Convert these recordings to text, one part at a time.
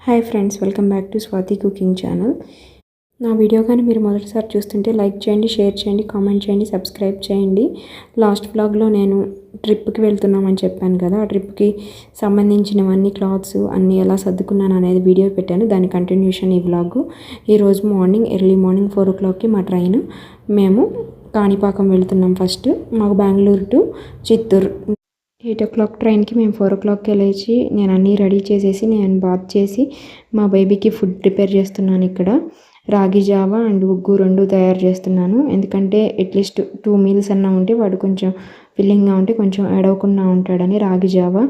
Hi friends, welcome back to Swathi cooking channel. నా video కానీ మీరు మొదటిసారి చూస్తుంటే లైక్ చేయండి, షేర్ చేయండి, కామెంట్ చేయండి, సబ్స్క్రైబ్ చేయండి. లాస్ట్ వ్లాగ్లో నేను ట్రిప్కి వెళ్తున్నామని చెప్పాను కదా, ఆ ట్రిప్కి సంబంధించినవన్నీ క్లాత్స్ అన్నీ ఎలా సర్దుకున్నాను అనేది వీడియో పెట్టాను. దాని కంటిన్యూషన్ ఈ వ్లాగు. ఈరోజు ఎర్లీ మార్నింగ్ 4 o'clockకి మా ట్రైన్. మేము కాణిపాకం వెళ్తున్నాం. ఫస్ట్ మాకు బెంగళూరు టు చిత్తూరు. 8 o'clock ట్రైన్కి మేము 4 o'clockకి లేచి నేను అన్నీ రెడీ చేసేసి నేను బాత్ చేసి మా బేబీకి ఫుడ్ ప్రిపేర్ చేస్తున్నాను. ఇక్కడ రాగి జావా అండ్ ఉగ్గు 2 తయారు చేస్తున్నాను. ఎందుకంటే అట్లీస్ట్ 2 meals అన్నా ఉంటే వాడు కొంచెం ఫిల్లింగ్గా ఉంటే కొంచెం ఎడవకుండా ఉంటాడని రాగి జావా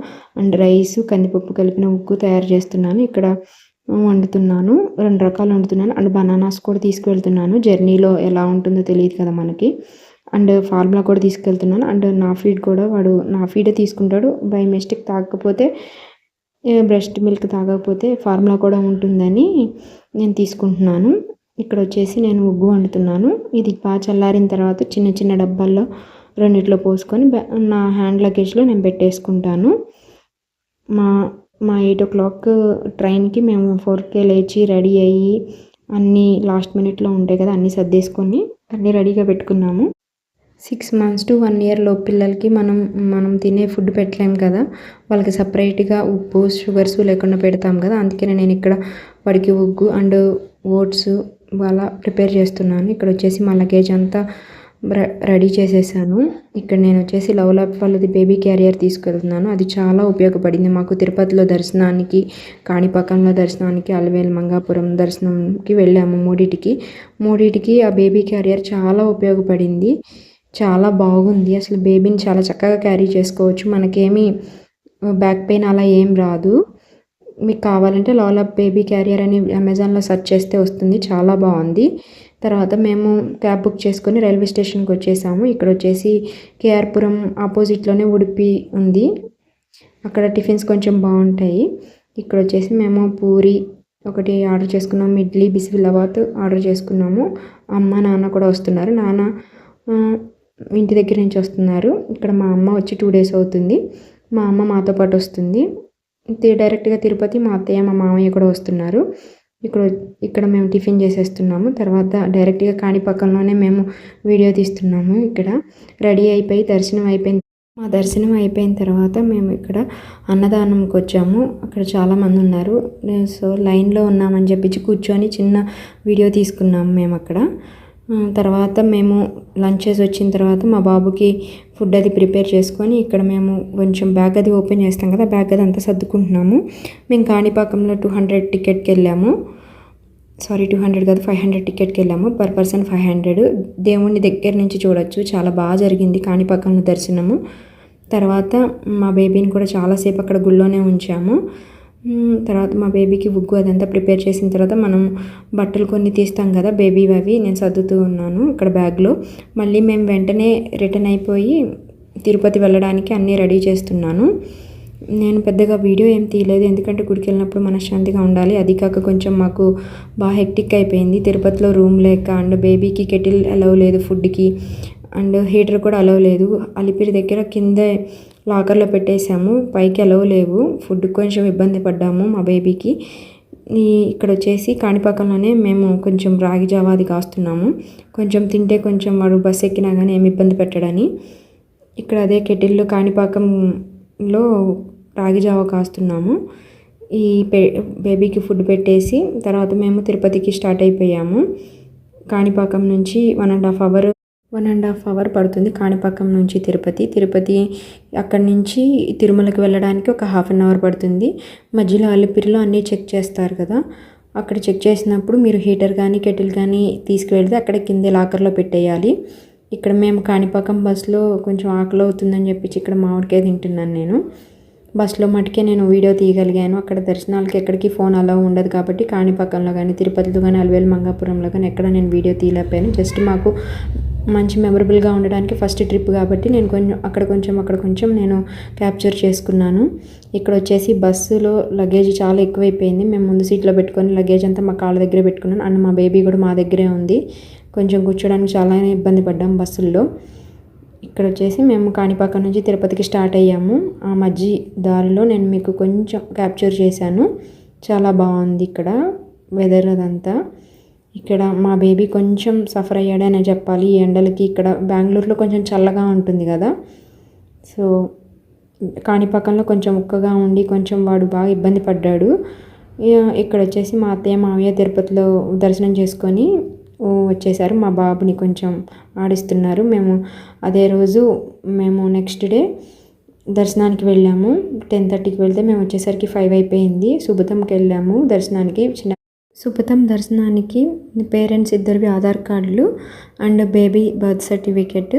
అండ్ రైస్ కందిపప్పు కలిపిన ఉగ్గు తయారు చేస్తున్నాను. ఇక్కడ వండుతున్నాను, 2 రకాలు వండుతున్నాను. అండ్ బనానాస్ కూడా తీసుకువెళ్తున్నాను. జర్నీలో ఎలా ఉంటుందో తెలియదు కదా మనకి. అండ్ ఫార్ములా కూడా తీసుకెళ్తున్నాను. అండ్ నా ఫీడ్ కూడా వాడు నా ఫీడే తీసుకుంటాడు. బై మిస్టేక్ తాగకపోతే, బ్రెస్ట్ మిల్క్ తాగకపోతే ఫార్ములా కూడా ఉంటుందని నేను తీసుకుంటున్నాను. ఇక్కడ వచ్చేసి నేను ఉగ్గు వండుతున్నాను. ఇది బాగా చల్లారిన తర్వాత చిన్న చిన్న డబ్బాల్లో రెండిట్లో పోసుకొని నా హ్యాండ్ లగేజ్లో నేను పెట్టేసుకుంటాను. మా 8 o'clock ట్రైన్కి మేము 4కే లేచి రెడీ అయ్యి అన్నీ లాస్ట్ మినిట్లో ఉంటాయి కదా, అన్నీ సర్దేసుకొని అన్నీ రెడీగా పెట్టుకున్నాము. 6 months to 1 year లోపు పిల్లలకి మనం తినే ఫుడ్ పెట్టలేము కదా, వాళ్ళకి సపరేట్గా ఉప్పు షుగర్స్ లేకుండా పెడతాం కదా. అందుకనే నేను ఇక్కడ వాడికి ఉగ్గు అండ్ ఓట్స్ అలా ప్రిపేర్ చేస్తున్నాను. ఇక్కడ వచ్చేసి మా లగేజ్ అంతా రెడీ చేసేసాను. ఇక్కడ నేను వచ్చేసి లవ్లాప్ వాళ్ళది బేబీ క్యారియర్ తీసుకెళ్తున్నాను. అది చాలా ఉపయోగపడింది మాకు. తిరుపతిలో దర్శనానికి, కాణిపాకంలో దర్శనానికి, అలవేలు మంగాపురం దర్శనంకి వెళ్ళాము. మూడిటికి ఆ బేబీ క్యారియర్ చాలా ఉపయోగపడింది. చాలా బాగుంది. అసలు బేబీని చాలా చక్కగా క్యారీ చేసుకోవచ్చు. మనకేమీ బ్యాక్ పెయిన్ అలా ఏం రాదు. మీకు కావాలంటే లవ్లాప్ బేబీ క్యారియర్ అని అమెజాన్లో సెర్చ్ చేస్తే వస్తుంది. చాలా బాగుంది. తర్వాత మేము క్యాబ్ బుక్ చేసుకొని రైల్వే స్టేషన్కి వచ్చేసాము. ఇక్కడ వచ్చేసి కేఆర్పురం ఆపోజిట్లోనే ఉడిపి ఉంది. అక్కడ టిఫిన్స్ కొంచెం బాగుంటాయి. ఇక్కడ వచ్చేసి మేము పూరి ఒకటి ఆర్డర్ చేసుకున్నాము, ఇడ్లీ బిసిబిలాబాత్ ఆర్డర్ చేసుకున్నాము. అమ్మ నాన్న కూడా వస్తున్నారు. నాన్న ఇంటి దగ్గర నుంచి వస్తున్నారు. ఇక్కడ మా అమ్మ వచ్చి 2 days అవుతుంది. మా అమ్మ మాతో పాటు వస్తుంది. డైరెక్ట్గా తిరుపతి మా అత్తయ్య మా మామయ్య కూడా వస్తున్నారు. ఇక్కడ మేము టిఫిన్ చేసేస్తున్నాము. తర్వాత డైరెక్ట్గా కాణిపాకంలోనే మేము వీడియో తీస్తున్నాము. ఇక్కడ రెడీ అయిపోయి మా దర్శనం అయిపోయిన తర్వాత మేము ఇక్కడ అన్నదానంకి వచ్చాము. అక్కడ చాలామంది ఉన్నారు. సో లైన్లో ఉన్నామని చెప్పి కూర్చొని చిన్న వీడియో తీసుకున్నాము మేము అక్కడ. తర్వాత మేము లంచ్ చేసి వచ్చిన తర్వాత మా బాబుకి ఫుడ్ అది ప్రిపేర్ చేసుకొని ఇక్కడ మేము కొంచెం బ్యాగ్ అది ఓపెన్ చేస్తాం కదా, బ్యాగ్ అది అంతా సర్దుకుంటున్నాము. మేము కాణిపాకంలో 200 టికెట్కి వెళ్ళాము. 200 కాదు, 500 టికెట్కి వెళ్ళాము. Per person 500. దేవుణ్ణి దగ్గర నుంచి చూడొచ్చు. చాలా బాగా జరిగింది కాణిపాకంలో దర్శనము. తర్వాత మా బేబీని కూడా చాలాసేపు అక్కడ గుళ్ళోనే ఉంచాము. తర్వాత మా బేబీకి ఉగ్గు అదంతా ప్రిపేర్ చేసిన తర్వాత మనం బట్టలు కొన్ని తీస్తాం కదా బేబీ, అవి నేను సర్దుతూ ఉన్నాను ఇక్కడ బ్యాగ్లో. మళ్ళీ మేము వెంటనే రిటర్న్ అయిపోయి తిరుపతి వెళ్ళడానికి అన్నీ రెడీ చేస్తున్నాను. నేను పెద్దగా వీడియో ఏం తీయలేదు, ఎందుకంటే గుడికి వెళ్ళినప్పుడు మనశ్శాంతిగా ఉండాలి. అది కాక కొంచెం మాకు బాగా హెక్టిక్ అయిపోయింది. తిరుపతిలో రూమ్ లేక అండ్ బేబీకి కెటిల్ అలౌ లేదు ఫుడ్కి, అండ్ హీటర్ కూడా అలౌ లేదు. అలిపిరి దగ్గర కింద లాకర్లో పెట్టేసాము, పైకి అలౌ లేవు. ఫుడ్ కొంచెం ఇబ్బంది పడ్డాము మా బేబీకి. ఇక్కడ వచ్చేసి కాణిపాకంలోనే మేము కొంచెం రాగి జావా అది కాస్తున్నాము. కొంచెం తింటే కొంచెం వాడు బస్సు ఎక్కినా కానీ ఏమి ఇబ్బంది పెట్టడని ఇక్కడ అదే కెటిల్లో కాణిపాకంలో రాగి జావా కాస్తున్నాము. ఈ బేబీకి ఫుడ్ పెట్టేసి తర్వాత మేము తిరుపతికి స్టార్ట్ అయిపోయాము. కాణిపాకం నుంచి 1.5 hour పడుతుంది కాణిపాకం నుంచి తిరుపతి. అక్కడి నుంచి తిరుమలకి వెళ్ళడానికి ఒక 1/2 hour పడుతుంది. మధ్యలో అలిపిరిలో అన్నీ చెక్ చేస్తారు కదా, అక్కడ చెక్ చేసినప్పుడు మీరు హీటర్ కానీ కెటిల్ కానీ తీసుకువెళ్తే అక్కడ కింద లాకర్లో పెట్టేయాలి. ఇక్కడ మేము కాణిపాకం బస్సులో కొంచెం ఆకలి అవుతుందని చెప్పి ఇక్కడ మామిడికాయ తింటున్నాను నేను. బస్సులో మటుకే నేను వీడియో తీయగలిగాను. అక్కడ దర్శనాలకి ఎక్కడికి ఫోన్ అలా ఉండదు కాబట్టి కాణిపాకంలో కానీ తిరుపతిలో కానీ అలవేలు మంగాపురంలో కానీ ఎక్కడ నేను వీడియో తీయలేకపోయాను. జస్ట్ మాకు మంచి మెమరబుల్గా ఉండడానికి ఫస్ట్ ట్రిప్ కాబట్టి నేను అక్కడ కొంచెం నేను క్యాప్చర్ చేసుకున్నాను. ఇక్కడ వచ్చేసి బస్సులో లగేజ్ చాలా ఎక్కువైపోయింది. మేము ముందు సీట్లో పెట్టుకొని లగేజ్ అంతా మా కాళ్ళ దగ్గరే పెట్టుకున్నాను. అండ్ మా బేబీ కూడా మా దగ్గరే ఉంది. కొంచెం కూర్చోడానికి చాలా ఇబ్బంది పడ్డాం బస్సుల్లో. ఇక్కడ వచ్చేసి మేము కాణిపాకం నుంచి తిరుపతికి స్టార్ట్ అయ్యాము. ఆ మధ్య దారిలో నేను మీకు కొంచెం క్యాప్చర్ చేశాను. చాలా బాగుంది ఇక్కడ వెదర్ అదంతా. ఇక్కడ మా బేబీ కొంచెం సఫర్ అయ్యాడనే చెప్పాలి ఈ ఎండలకి. ఇక్కడ బెంగళూరులో కొంచెం చల్లగా ఉంటుంది కదా, సో కాణిపాకంలో కొంచెం ఉక్కగా ఉండి కొంచెం వాడు బాగా ఇబ్బంది పడ్డాడు. ఇక్కడ వచ్చేసి మా అత్తయ్య మామయ్య తిరుపతిలో దర్శనం చేసుకొని వచ్చేసారు. మా బాబుని కొంచెం ఆడిస్తున్నారు. మేము అదే రోజు నెక్స్ట్ డే దర్శనానికి వెళ్ళాము. 10:30కి వెళ్తే మేము వచ్చేసరికి 5 అయిపోయింది. సుబతంకి వెళ్ళాము దర్శనానికి. సుబతం దర్శనానికి పేరెంట్స్ ఇద్దరివి ఆధార్ కార్డులు and baby birth certificate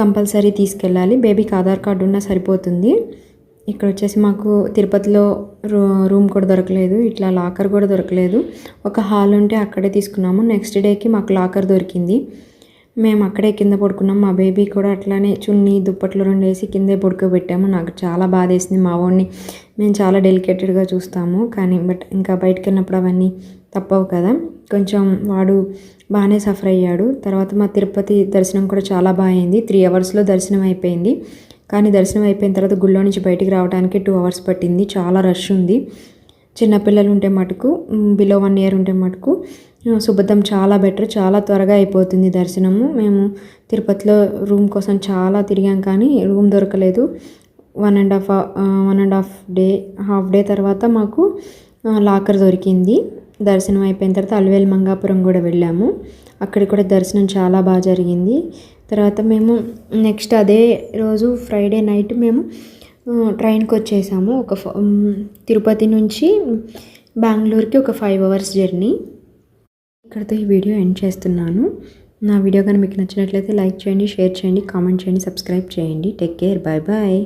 compulsory తీసుకెళ్ళాలి. బేబీకి ఆధార్ కార్డు ఉన్నా సరిపోతుంది. ఇక్కడ వచ్చేసి మాకు తిరుపతిలో రూమ్ కూడా దొరకలేదు, ఇట్లా లాకర్ కూడా దొరకలేదు. ఒక హాల్ ఉంటే అక్కడే తీసుకున్నాము. నెక్స్ట్ డేకి మాకు లాకర్ దొరికింది. మేము అక్కడే కింద పడుకున్నాం. మా బేబీ కూడా అట్లానే చున్నీ దుప్పట్లు 2 వేసి కిందే పడుకోబెట్టాము. నాకు చాలా బాధ వేసింది. మా వాడిని మేము చాలా డెలికేటెడ్గా చూస్తాము, కానీ ఇంకా బయటకు వెళ్ళినప్పుడు అవన్నీ తప్పవు కదా. కొంచెం వాడు బాగానే సఫర్ అయ్యాడు. తర్వాత మా తిరుపతి దర్శనం కూడా చాలా బాగా అయింది. 3 అవర్స్లో దర్శనం అయిపోయింది. కానీ దర్శనం అయిపోయిన తర్వాత గుళ్ళో నుంచి బయటికి రావడానికి 2 అవర్స్ పట్టింది. చాలా రష్ ఉంది. చిన్నపిల్లలు ఉంటే మటుకు, బిలో 1 ఇయర్ ఉంటే మటుకు సుబతం చాలా బెటర్, చాలా త్వరగా అయిపోతుంది దర్శనము. మేము తిరుపతిలో రూమ్ కోసం చాలా తిరిగాం కానీ రూమ్ దొరకలేదు. 1.5 డే తర్వాత మాకు లాకర్ దొరికింది. దర్శనం అయిపోయిన తర్వాత అలివేలు మంగాపురం కూడా వెళ్ళాము. అక్కడ కూడా దర్శనం చాలా బాగా జరిగింది. తర్వాత మేము నెక్స్ట్ అదే రోజు ఫ్రైడే నైట్ మేము ట్రైన్కి వచ్చేసాము. తిరుపతి నుంచి బెంగళూరుకి ఒక 5 అవర్స్ జర్నీ. ఇక్కడితో ఈ వీడియో ఎండ్ చేస్తున్నాను. నా వీడియో కానీ మీకు నచ్చినట్లయితే లైక్ చేయండి, షేర్ చేయండి, కామెంట్ చేయండి, సబ్స్క్రైబ్ చేయండి. Take care, bye bye.